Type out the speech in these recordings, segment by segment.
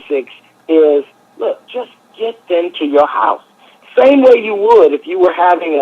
basics is, look, just get them to your house. Same way you would if you were having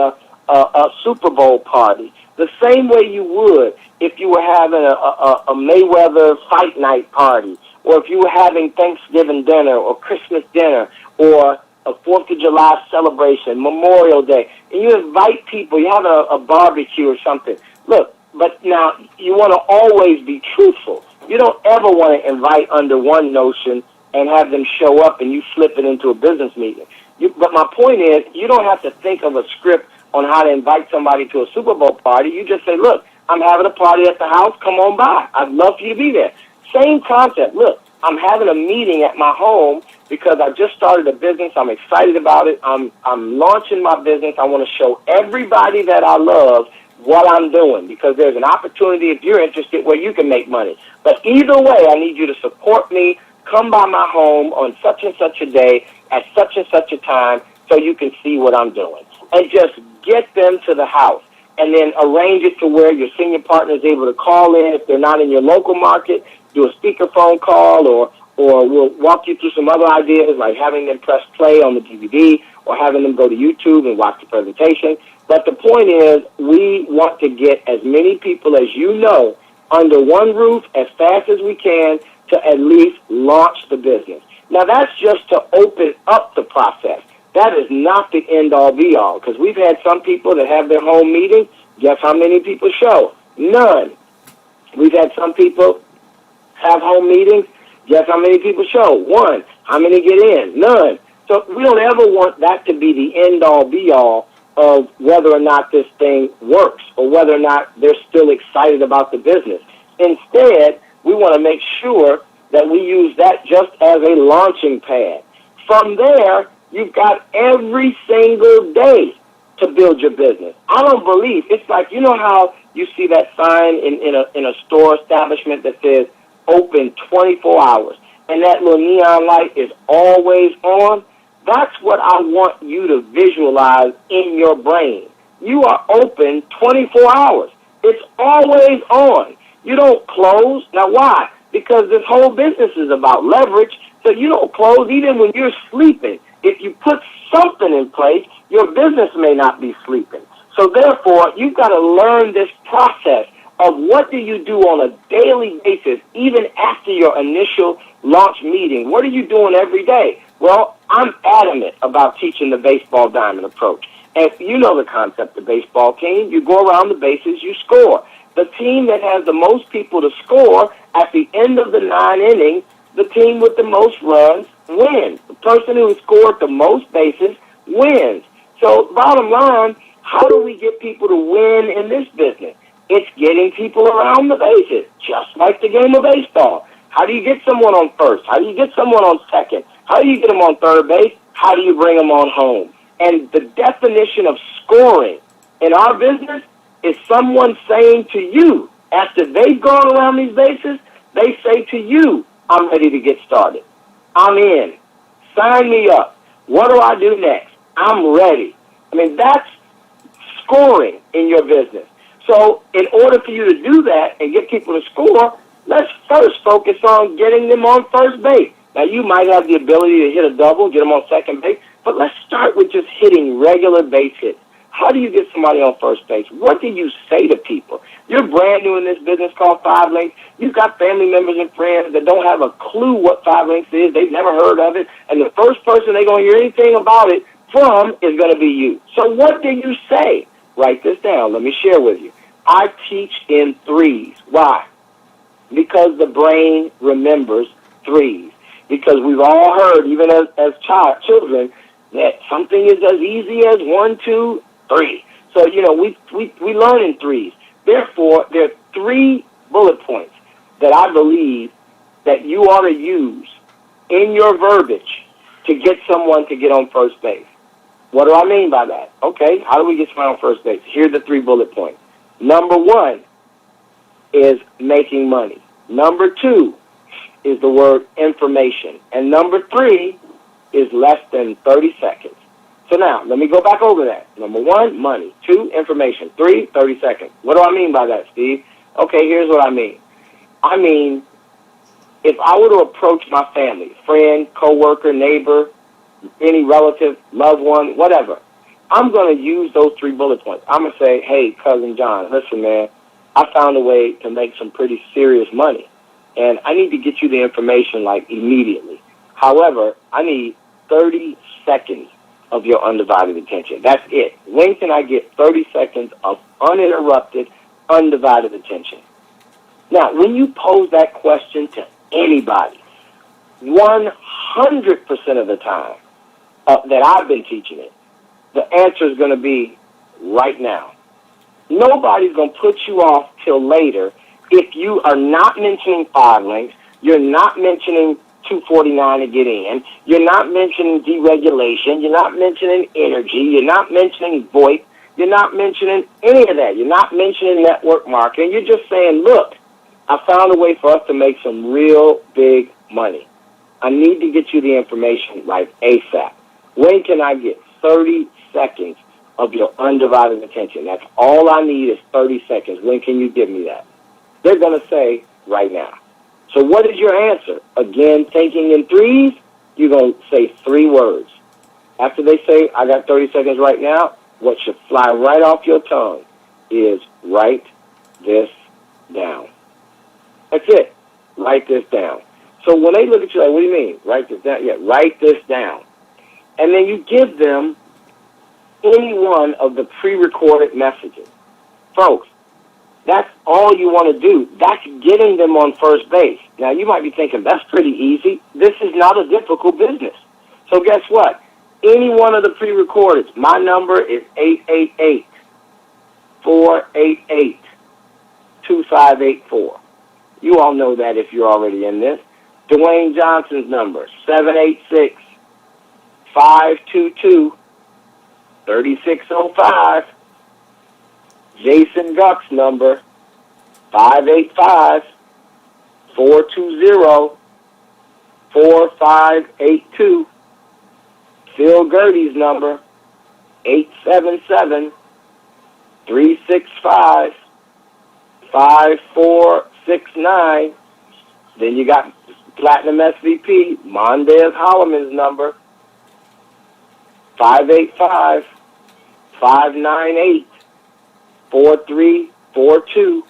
a Super Bowl party. The same way you would if you were having a Mayweather fight night party, or if you were having Thanksgiving dinner or Christmas dinner or a 4th of July celebration, Memorial Day, and you invite people, you have a barbecue or something. Look, but now you want to always be truthful. You don't ever want to invite under one notion and have them show up and you slip it into a business meeting. But my point is, you don't have to think of a script on how to invite somebody to a Super Bowl party. You just say, look, I'm having a party at the house. Come on by. I'd love for you to be there. Same concept. Look, I'm having a meeting at my home because I just started a business. I'm excited about it. I'm launching my business. I want to show everybody that I love what I'm doing because there's an opportunity, if you're interested, where you can make money. But either way, I need you to support me. Come by my home on such and such a day at such and such a time so you can see what I'm doing. And just get them to the house and then arrange it to where your senior partner is able to call in if they're not in your local market, do a speakerphone call, or we'll walk you through some other ideas like having them press play on the DVD or having them go to YouTube and watch the presentation. But the point is, we want to get as many people as you know under one roof as fast as we can to at least launch the business. Now, that's just to open up the process. That is not the end-all, be-all, because we've had some people that have their home meeting. Guess how many people show? None. We've had some people have home meetings. Guess how many people show? One. How many get in? None. So we don't ever want that to be the end-all, be-all of whether or not this thing works or whether or not they're still excited about the business. Instead, we want to make sure that we use that just as a launching pad. From there, you've got every single day to build your business. I don't believe, it's like, you know how you see that sign in a store establishment that says open 24 hours, and that little neon light is always on? That's what I want you to visualize in your brain. You are open 24 hours. It's always on. You don't close. Now, why? Because this whole business is about leverage, so you don't close even when you're sleeping. If you put something in place, your business may not be sleeping. So therefore, you've got to learn this process of what do you do on a daily basis, even after your initial launch meeting. What are you doing every day? Well, I'm adamant about teaching the baseball diamond approach. And you know the concept of baseball team. You go around the bases, you score. The team that has the most people to score at the end of the 9 innings, the team with the most runs wins. The person who has scored the most bases wins. So bottom line, how do we get people to win in this business? It's getting people around the bases, just like the game of baseball. How do you get someone on first? How do you get someone on second? How do you get them on third base? How do you bring them on home? And the definition of scoring in our business is someone saying to you, after they've gone around these bases, they say to you, I'm ready to get started. I'm in. Sign me up. What do I do next? I'm ready. I mean, that's scoring in your business. So in order for you to do that and get people to score, let's first focus on getting them on first base. Now, you might have the ability to hit a double, get them on second base, but let's start with just hitting regular base hits. How do you get somebody on first base? What do you say to people? You're brand new in this business called 5 Links. You've got family members and friends that don't have a clue what 5 Links is. They've never heard of it. And the first person they're going to hear anything about it from is going to be you. So what do you say? Write this down. Let me share with you. I teach in threes. Why? Because the brain remembers threes. Because we've all heard, even as children, that something is as easy as 1, 2, 3. So, you know, we learn in threes. Therefore, there are 3 bullet points that I believe that you ought to use in your verbiage to get someone to get on first base. What do I mean by that? Okay, how do we get someone on first base? Here are the 3 bullet points. Number 1 is making money. Number 2 is the word information. And number 3 is less than 30 seconds. So now, let me go back over that. Number 1, money. 2, information. 3, 30 seconds. What do I mean by that, Steve? Okay, here's what I mean. I mean, if I were to approach my family, friend, coworker, neighbor, any relative, loved one, whatever, I'm going to use those 3 bullet points. I'm going to say, hey, Cousin John, listen, man, I found a way to make some pretty serious money, and I need to get you the information, like, immediately. However, I need 30 seconds of your undivided attention. That's it. When can I get 30 seconds of uninterrupted, undivided attention? Now, when you pose that question to anybody, 100% of the time that I've been teaching it, the answer is going to be right now. Nobody's going to put you off till later if you are not mentioning 5 links, you're not mentioning 249 to get in, you're not mentioning deregulation, you're not mentioning energy, you're not mentioning VoIP, you're not mentioning any of that, you're not mentioning network marketing, you're just saying, look, I found a way for us to make some real big money. I need to get you the information like ASAP. When can I get 30 seconds of your undivided attention? That's all I need is 30 seconds. When can you give me that? They're going to say right now. So what is your answer? Again, thinking in threes, you're going to say 3 words. After they say, I got 30 seconds right now, what should fly right off your tongue is write this down. That's it. Write this down. So when they look at you like, what do you mean? Write this down? Yeah, write this down. And then you give them any one of the pre-recorded messages. Folks, that's all you want to do. That's getting them on first base. Now, you might be thinking, that's pretty easy. This is not a difficult business. So guess what? Any one of the pre-recordeds, my number is 888-488-2584. You all know that if you're already in this. Dwayne Johnson's number, 786-522-3605. Jason Guck's number, 585-420-4582. Phil Gertie's number, 877-365-5469. Then you got Platinum SVP, Mondez Holloman's number, 585-598-4342.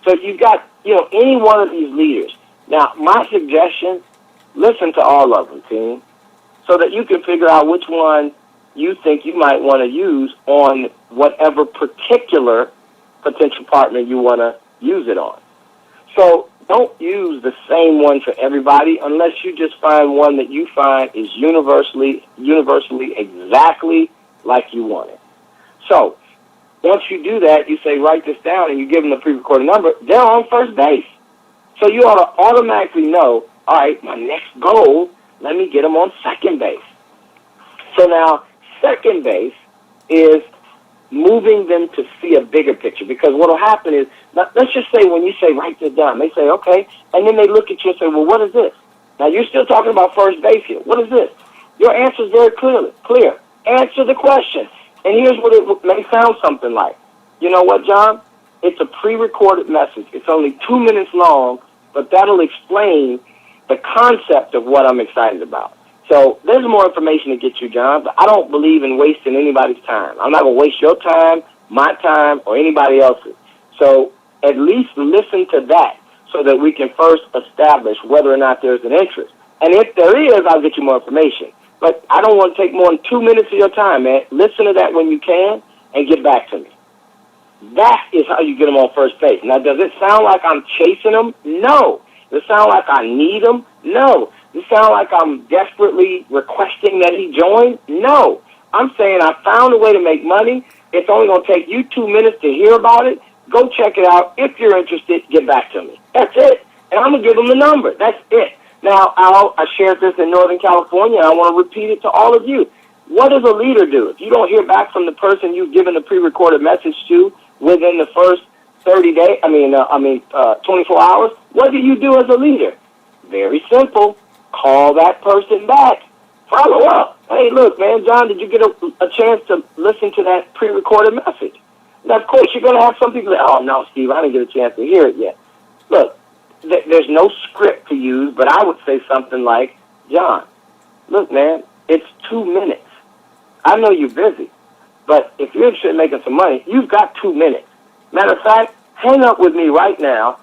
So if you've got, any one of these leaders. Now, my suggestion, listen to all of them, team, so that you can figure out which one you think you might want to use on whatever particular potential partner you want to use it on. So don't use the same one for everybody unless you just find one that you find is universally exactly like you want it. So once you do that, you say, write this down, and you give them the pre-recorded number, they're on first base. So you ought to automatically know, all right, my next goal, let me get them on second base. So now, second base is moving them to see a bigger picture, because what will happen is, let's just say when you say, write this down, they say, okay, and then they look at you and say, well, what is this? Now, you're still talking about first base here. What is this? Your answer is very clear. Answer the question. And here's what it may sound something like. You know what, John? It's a pre-recorded message. It's only 2 minutes long, but that'll explain the concept of what I'm excited about. So there's more information to get you, John, but I don't believe in wasting anybody's time. I'm not going to waste your time, my time, or anybody else's. So at least listen to that so that we can first establish whether or not there's an interest. And if there is, I'll get you more information. But I don't want to take more than 2 minutes of your time, man. Listen to that when you can and get back to me. That is how you get them on first base. Now, does it sound like I'm chasing them? No. Does it sound like I need them? No. Does it sound like I'm desperately requesting that he join? No. I'm saying I found a way to make money. It's only going to take you 2 minutes to hear about it. Go check it out. If you're interested, get back to me. That's it. And I'm going to give them the number. That's it. Now, I shared this in Northern California. I want to repeat it to all of you. What does a leader do? If you don't hear back from the person you've given the pre-recorded message to within the first 24 hours, what do you do as a leader? Very simple. Call that person back. Follow up. Hey, look, man, John, did you get a chance to listen to that pre-recorded message? Now, of course, you're going to have some people say, oh, no, Steve, I didn't get a chance to hear it yet. Look, there's no script to use, but I would say something like, John, look, man, it's 2 minutes. I know you're busy, but if you're interested in making some money, you've got 2 minutes. Matter of fact, hang up with me right now,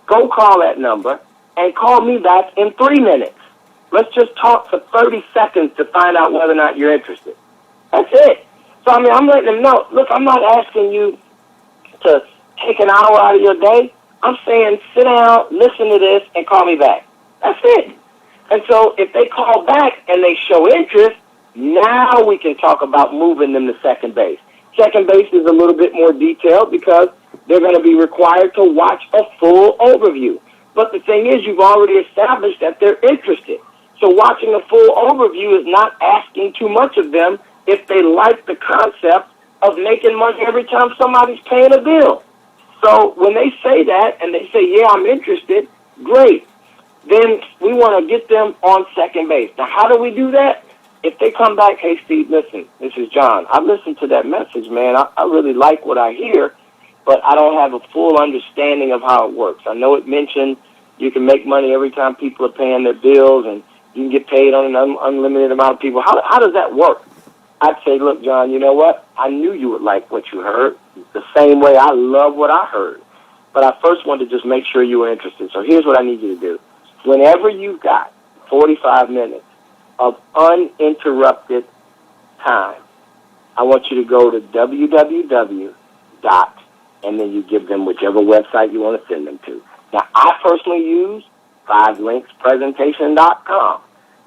go call that number, and call me back in 3 minutes. Let's just talk for 30 seconds to find out whether or not you're interested. That's it. So, I mean, I'm letting them know, look, I'm not asking you to take an hour out of your day. I'm saying sit down, listen to this, and call me back. That's it. And so if they call back and they show interest, now we can talk about moving them to second base. Second base is a little bit more detailed because they're going to be required to watch a full overview. But the thing is, you've already established that they're interested. So watching a full overview is not asking too much of them if they like the concept of making money every time somebody's paying a bill. So when they say that and they say, yeah, I'm interested, great. Then we want to get them on second base. Now, how do we do that? If they come back, hey, Steve, listen, this is John. I listened to that message, man. I really like what I hear, but I don't have a full understanding of how it works. I know it mentioned you can make money every time people are paying their bills, and you can get paid on an unlimited amount of people. How does that work? I'd say, look, John, you know what? I knew you would like what you heard the same way I love what I heard. But I first wanted to just make sure you were interested. So here's what I need you to do. Whenever you've got 45 minutes of uninterrupted time, I want you to go to www. and then you give them whichever website you want to send them to. Now, I personally use 5linkspresentation.com.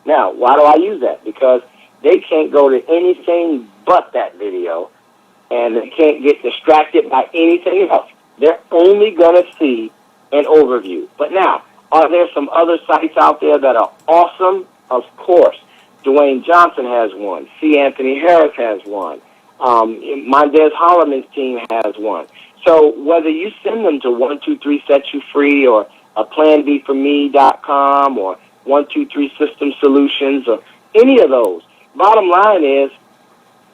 Now, why do I use that? Because they can't go to anything but that video, and they can't get distracted by anything else. They're only going to see an overview. But now, are there some other sites out there that are awesome? Of course. Dwayne Johnson has one. C. Anthony Harris has one. Mondez Holloman's team has one. So whether you send them to 123 Set You Free or a PlanBforme.com or 123 System Solutions or any of those, bottom line is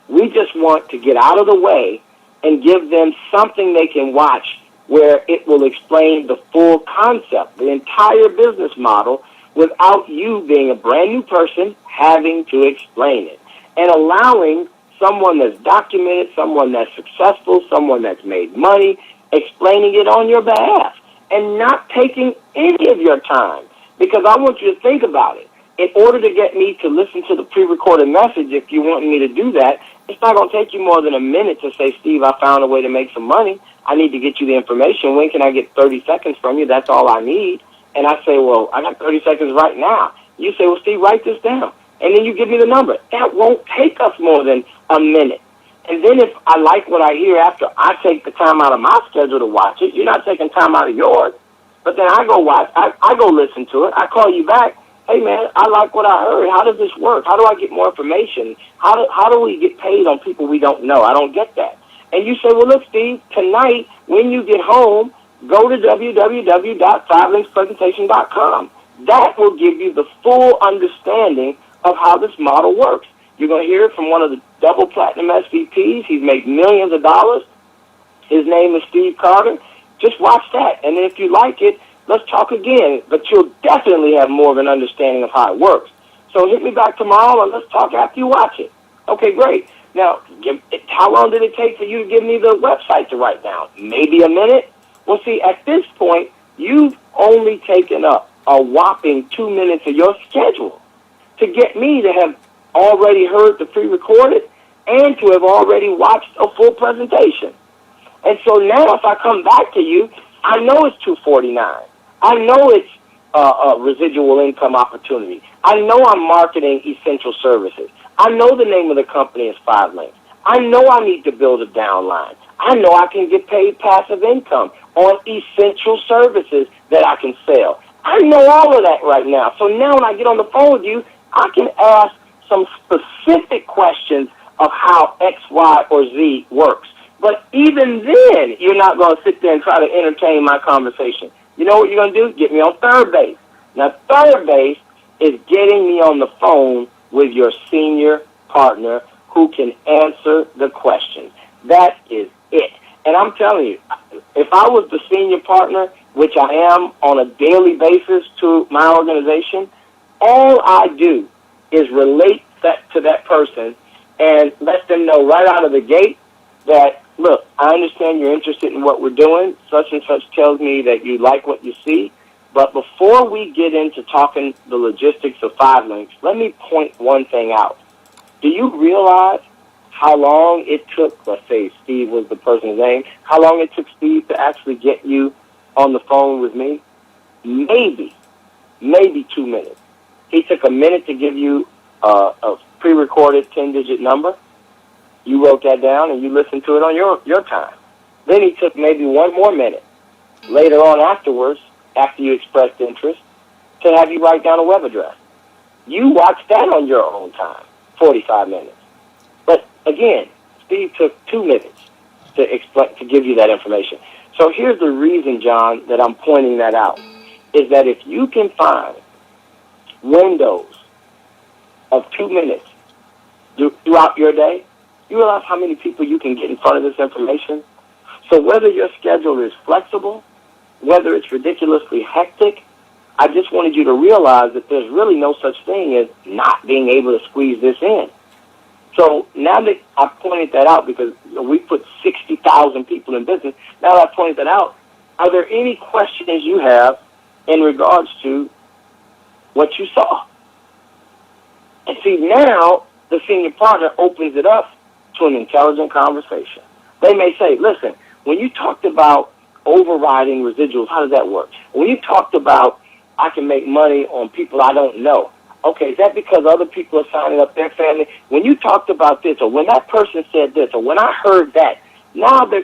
we just want to get out of the way and give them something they can watch where it will explain the full concept, the entire business model, without you being a brand new person having to explain it, and allowing someone that's documented, someone that's successful, someone that's made money, explaining it on your behalf and not taking any of your time. Because I want you to think about it. In order to get me to listen to the pre-recorded message, if you want me to do that, it's not going to take you more than a minute to say, Steve, I found a way to make some money. I need to get you the information. When can I get 30 seconds from you? That's all I need. And I say, well, I got 30 seconds right now. You say, well, Steve, write this down. And then you give me the number. That won't take us more than a minute. And then if I like what I hear after I take the time out of my schedule to watch it, you're not taking time out of yours. But then I go watch, I go listen to it. I call you back. Hey, man, I like what I heard. How does this work? How do I get more information? How do we get paid on people we don't know? I don't get that. And you say, well, look, Steve, tonight when you get home, go to www.5linkspresentation.com. That will give you the full understanding of how this model works. You're going to hear it from one of the double platinum SVPs. He's made millions of dollars. His name is Steve Carter. Just watch that. And then if you like it, let's talk again. But you'll definitely have more of an understanding of how it works. So hit me back tomorrow and let's talk after you watch it. Okay, great. Now, how long did it take for you to give me the website to write down? Maybe a minute? Well, see, at this point, you've only taken up a whopping 2 minutes of your schedule to get me to have already heard the pre-recorded and to have already watched a full presentation. And so now if I come back to you, I know it's $249. I know it's a residual income opportunity. I know I'm marketing essential services. I know the name of the company is 5 Links. I know I need to build a downline. I know I can get paid passive income on essential services that I can sell. I know all of that right now. So now when I get on the phone with you, I can ask some specific questions of how X, Y, or Z works. But even then, you're not going to sit there and try to entertain my conversation. You know what you're going to do? Get me on third base. Now, third base is getting me on the phone with your senior partner who can answer the questions. That is it. And I'm telling you, if I was the senior partner, which I am on a daily basis to my organization, all I do is relate that to that person and let them know right out of the gate that, look, I understand you're interested in what we're doing. Such and such tells me that you like what you see. But before we get into talking the logistics of 5 links, let me point one thing out. Do you realize how long it took, let's say Steve was the person's name, how long it took Steve to actually get you on the phone with me? Maybe 2 minutes. He took a minute to give you a pre-recorded 10-digit number. You wrote that down and you listened to it on your time. Then he took maybe one more minute later on afterwards, after you expressed interest, to have you write down a web address. You watched that on your own time, 45 minutes. But again, Steve took 2 minutes to give you that information. So here's the reason, John, that I'm pointing that out, is that if you can find windows of 2 minutes throughout your day, you realize how many people you can get in front of this information? So whether your schedule is flexible, whether it's ridiculously hectic, I just wanted you to realize that there's really no such thing as not being able to squeeze this in. So now that I pointed that out, because we put 60,000 people in business, now that I pointed that out, are there any questions you have in regards to what you saw? And see, now the senior partner opens it up to an intelligent conversation. They may say, listen, when you talked about overriding residuals, how does that work? When you talked about I can make money on people I don't know, okay, is that because other people are signing up their family? When you talked about this, or when that person said this, or when I heard that, now they're,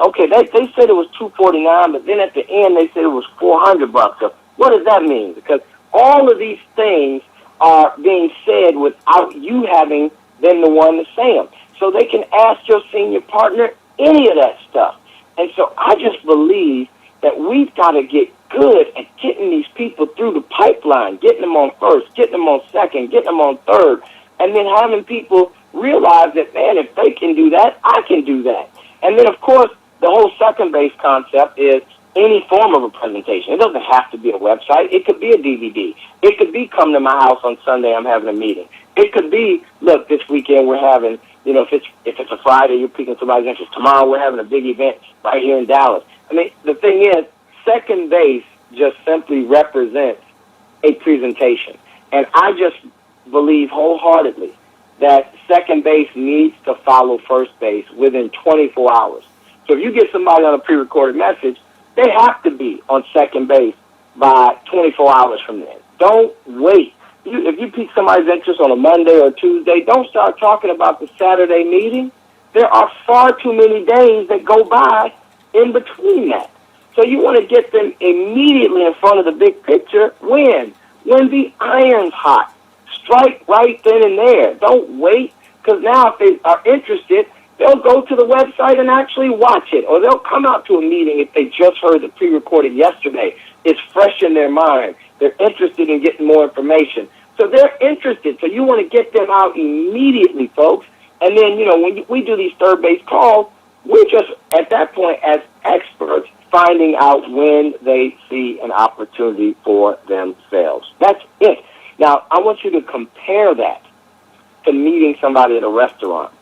okay, they said it was $249, but then at the end they said it was $400. So what does that mean? Because all of these things are being said without you having been the one to say them. So they can ask your senior partner any of that stuff. And so I just believe that we've got to get good at getting these people through the pipeline, getting them on first, getting them on second, getting them on third, and then having people realize that, man, if they can do that, I can do that. And then, of course, the whole second base concept is any form of a presentation. It doesn't have to be a website. It could be a DVD. It could be come to my house on Sunday, I'm having a meeting. It could be, look, this weekend we're having, you know, if it's a Friday, you're piquing somebody's interest. Tomorrow we're having a big event right here in Dallas. I mean, the thing is, second base just simply represents a presentation. And I just believe wholeheartedly that second base needs to follow first base within 24 hours. So if you get somebody on a pre-recorded message, they have to be on second base by 24 hours from then. Don't wait. If you pique somebody's interest on a Monday or Tuesday, don't start talking about the Saturday meeting. There are far too many days that go by in between that. So you want to get them immediately in front of the big picture. When? When the iron's hot. Strike right then and there. Don't wait, because now if they are interested, they'll go to the website and actually watch it, or they'll come out to a meeting if they just heard the pre-recorded yesterday. It's fresh in their mind. They're interested in getting more information. So they're interested. So you want to get them out immediately, folks. And then, you know, when we do these third base calls, we're just, at that point, as experts, finding out when they see an opportunity for themselves. That's it. Now, I want you to compare that to meeting somebody at a restaurant,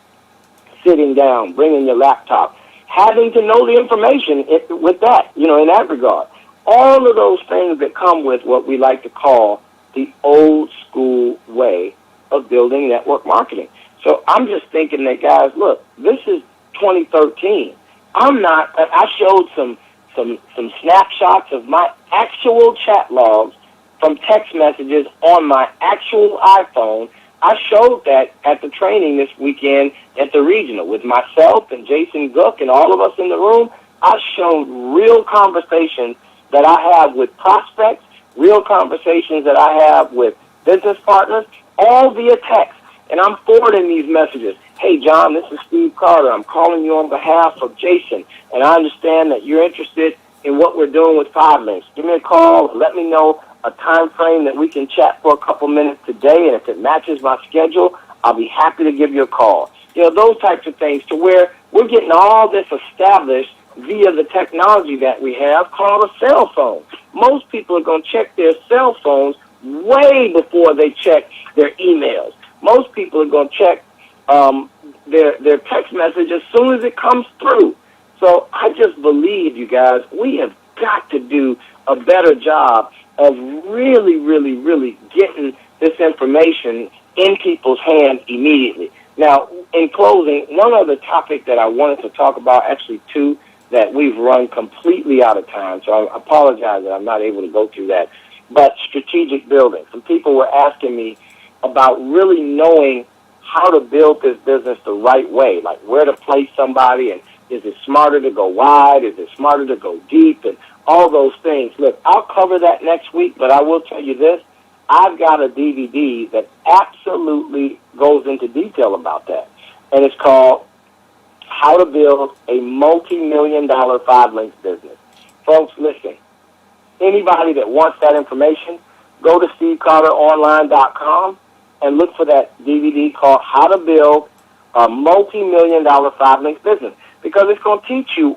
sitting down, bringing your laptop, having to know the information with that, you know, in that regard. All of those things that come with what we like to call the old school way of building network marketing. So I'm just thinking that, guys, look, this is 2013. I showed some snapshots of my actual chat logs from text messages on my actual iPhone. I showed that at the training this weekend at the regional with myself and Jason Gook and all of us in the room. I showed real conversations that I have with prospects, real conversations that I have with business partners, all via text. And I'm forwarding these messages. Hey, John, this is Steve Carter. I'm calling you on behalf of Jason, and I understand that you're interested in what we're doing with 5 links. Give me a call. Let me know a time frame that we can chat for a couple minutes today, and if it matches my schedule, I'll be happy to give you a call. You know, those types of things, to where we're getting all this established via the technology that we have called a cell phone. Most people are going to check their cell phones way before they check their emails. Most people are going to check their text message as soon as it comes through. So I just believe, you guys, we have got to do a better job of really, really, really getting this information in people's hands immediately. Now, in closing, one other topic that I wanted to talk about, actually two, that we've run completely out of time, so I apologize that I'm not able to go through that, but strategic building. Some people were asking me about really knowing how to build this business the right way, like where to place somebody, and is it smarter to go wide, is it smarter to go deep, and all those things. Look, I'll cover that next week, but I will tell you this. I've got a DVD that absolutely goes into detail about that, and it's called How to Build a Multi-Million-Dollar 5-Links Business. Folks, listen, anybody that wants that information, go to stevecarteronline.com and look for that DVD called How to Build a Multi-Million-Dollar 5-Links Business, because it's going to teach you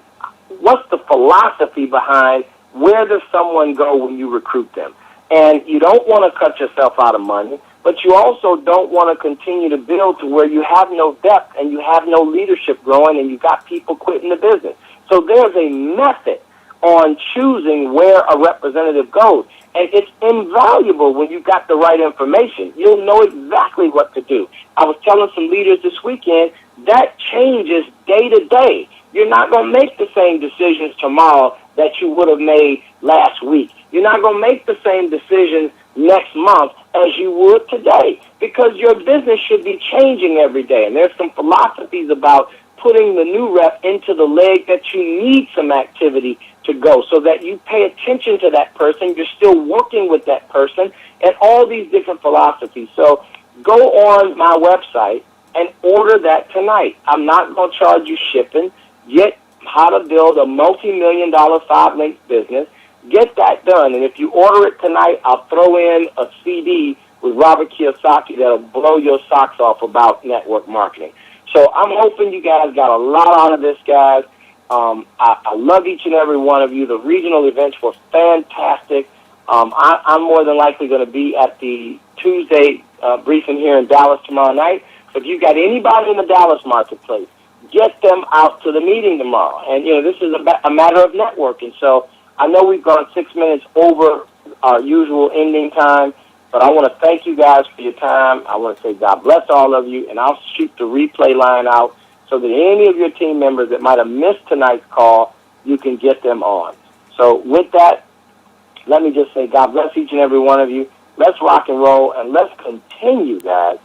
what's the philosophy behind where does someone go when you recruit them. And you don't want to cut yourself out of money, but you also don't want to continue to build to where you have no depth and you have no leadership growing and you got people quitting the business. So there's a method on choosing where a representative goes. And it's invaluable when you've got the right information. You'll know exactly what to do. I was telling some leaders this weekend, that changes day to day. You're not going to make the same decisions tomorrow that you would have made last week. You're not going to make the same decisions next month as you would today, because your business should be changing every day. And there's some philosophies about putting the new rep into the leg that you need some activity to go, so that you pay attention to that person, you're still working with that person, and all these different philosophies. So go on my website and order that tonight. I'm not going to charge you shipping. Get How to Build a Multi-Million-Dollar 5-Links Business. Get that done. And if you order it tonight, I'll throw in a CD with Robert Kiyosaki that'll blow your socks off about network marketing. So I'm hoping you guys got a lot out of this, guys. I love each and every one of you. The regional events were fantastic. I'm more than likely going to be at the Tuesday briefing here in Dallas tomorrow night. So if you got anybody in the Dallas marketplace, get them out to the meeting tomorrow. And, this is a matter of networking. So I know we've gone 6 minutes over our usual ending time, but I want to thank you guys for your time. I want to say God bless all of you, and I'll shoot the replay line out so that any of your team members that might have missed tonight's call, you can get them on. So with that, let me just say God bless each and every one of you. Let's rock and roll, and let's continue, guys,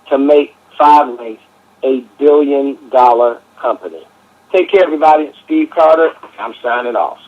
to make 5Links a billion-dollar company. Take care, everybody. Steve Carter. I'm signing off.